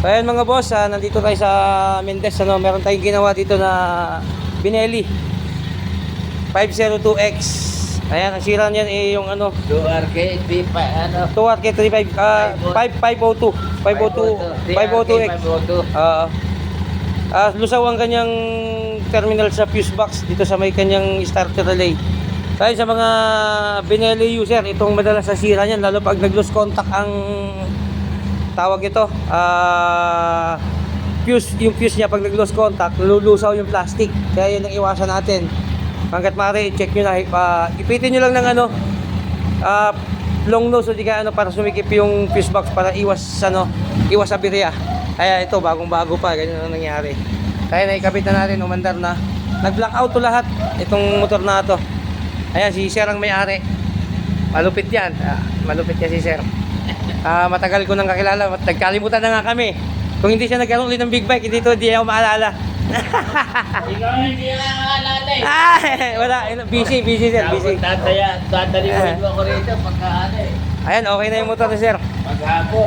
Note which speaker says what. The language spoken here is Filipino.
Speaker 1: So ayan mga boss, nandito tayo sa Mendez, meron tayong ginawa dito na Benelli 502X. Ayan, ang sira niyan yung
Speaker 2: 2RK,
Speaker 1: 2RK35 502 502X. Lusaw ang kanyang terminal sa fuse box dito sa may kanyang starter relay. Dahil sa mga Benelli user, itong madalas sa sira niyan, lalo pag nag-lose contact ang tawag ito, yung fuse niya pag nag-lose contact, lulusaw yung plastic. Kaya yun ang iwasan natin. Hanggat maaari, check nyo na, ipitin nyo lang ng long nose o di ka para sumikip yung fuse box para iwas aberya. Kaya ito, bagong bago pa, ganyan ang nangyari. Kaya naikabit na natin, umandar na. Nag-blackout to lahat, itong motor na to. Ayan, si Sir ang may-ari. Malupit yan, malupit yan si Sir. Matagal ko nang kakilala, nagkalimutan na nga kami. Kung hindi siya nagkaroon ulit ng big bike, hindi ako maalala.
Speaker 2: Ikaw hindi na naalala
Speaker 1: Wala, busy Sir, busy.
Speaker 2: Tatalimuin mo ako rito pagka
Speaker 1: Ayan, okay na yung motor ni Sir.
Speaker 2: Maghapon.